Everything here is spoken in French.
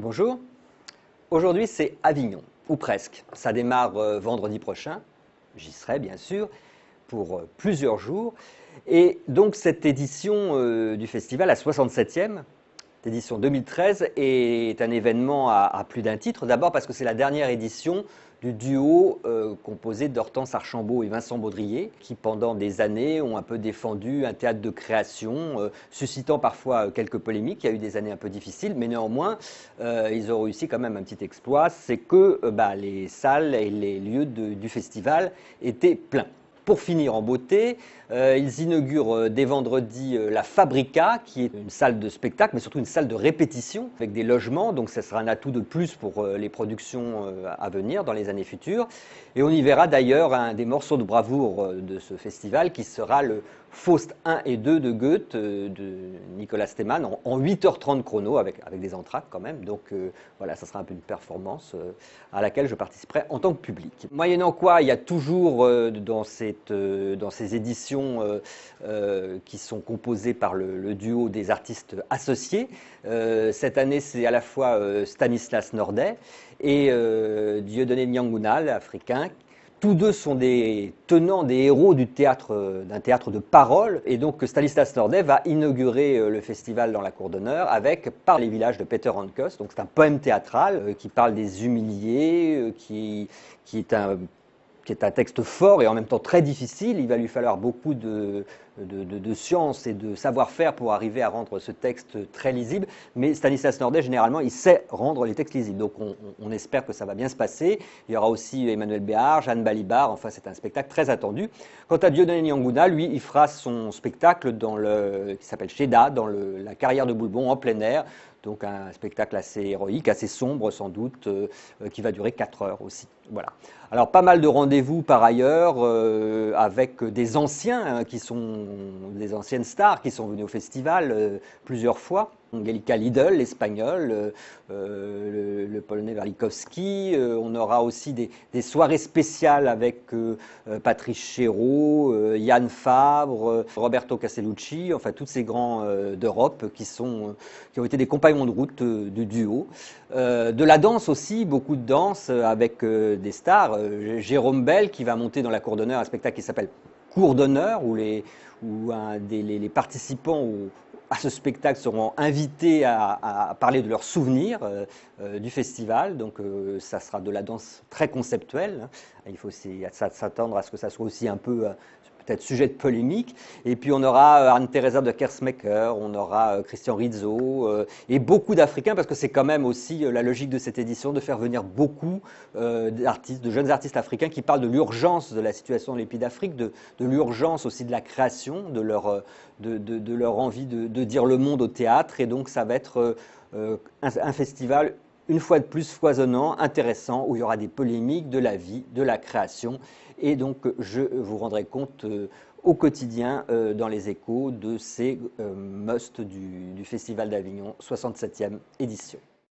Bonjour, aujourd'hui c'est Avignon, ou presque. Ça démarre vendredi prochain, j'y serai bien sûr, pour plusieurs jours. Et donc cette édition du festival, la 67e, édition 2013, est un événement à plus d'un titre. D'abord parce que c'est la dernière édition du duo composé d'Hortense Archambault et Vincent Baudrier, qui pendant des années ont un peu défendu un théâtre de création, suscitant parfois quelques polémiques. Il y a eu des années un peu difficiles, mais néanmoins, ils ont réussi quand même un petit exploit, c'est que les salles et les lieux du festival étaient pleins. Pour finir en beauté, ils inaugurent dès vendredi la Fabrica, qui est une salle de spectacle, mais surtout une salle de répétition, avec des logements, donc ça sera un atout de plus pour les productions à venir dans les années futures. Et on y verra d'ailleurs un des morceaux de bravoure de ce festival, qui sera le Faust 1 et 2 de Goethe, de Nicolas Stemann, en 8h30 chrono, avec des entr'actes quand même. Donc voilà, ça sera un peu une performance à laquelle je participerai en tant que public. Moyennant quoi, il y a toujours dans ces éditions qui sont composées par le duo des artistes associés. Cette année, c'est à la fois Stanislas Nordet et Dieudonné Niangouna, africain. Tous deux sont des tenants, des héros d'un théâtre de parole. Et donc Stanislas Nordet va inaugurer le festival dans la cour d'honneur avec Par les villages de Peter Handke. Donc c'est un poème théâtral qui parle des humiliés, qui est un texte fort et en même temps très difficile. Il va lui falloir beaucoup de science et de savoir-faire pour arriver à rendre ce texte très lisible. Mais Stanislas Nordet, généralement, il sait rendre les textes lisibles. Donc on espère que ça va bien se passer. Il y aura aussi Emmanuel Béard, Jeanne Balibar. Enfin, c'est un spectacle très attendu. Quant à Dieudonné Niangouna, lui, il fera son spectacle qui s'appelle Sheda, dans la carrière de Boulbon, en plein air. Donc un spectacle assez héroïque, assez sombre sans doute, qui va durer 4 heures aussi. Voilà. Alors pas mal de rendez-vous par ailleurs avec des anciens qui sont des anciennes stars qui sont venues au festival plusieurs fois. Angelika Lidl, l'espagnol, le polonais Warlikowski. On aura aussi des soirées spéciales avec Patrice Chéreau, Yann Fabre, Roberto Castellucci, enfin tous ces grands d'Europe qui ont été des compagnons de route du duo. De la danse aussi, beaucoup de danse avec des stars. Jérôme Bel qui va monter dans la cour d'honneur un spectacle qui s'appelle Cour d'honneur, où les participants à ce spectacle seront invités à parler de leurs souvenirs du festival. Donc ça sera de la danse très conceptuelle. Il faut s'attendre à ce que ça soit aussi un peu peut-être sujet de polémique. Et puis on aura Anne-Theresa de Kersmaker, on aura Christian Rizzo et beaucoup d'Africains, parce que c'est quand même aussi la logique de cette édition de faire venir beaucoup d'artistes, de jeunes artistes africains qui parlent de l'urgence de la situation dans les pays d'Afrique, de l'urgence aussi de la création, de leur envie de dire le monde au théâtre. Et donc ça va être un festival une fois de plus foisonnant, intéressant, où il y aura des polémiques, de la vie, de la création. Et donc je vous rendrai compte au quotidien dans les échos de ces musts du Festival d'Avignon 67e édition.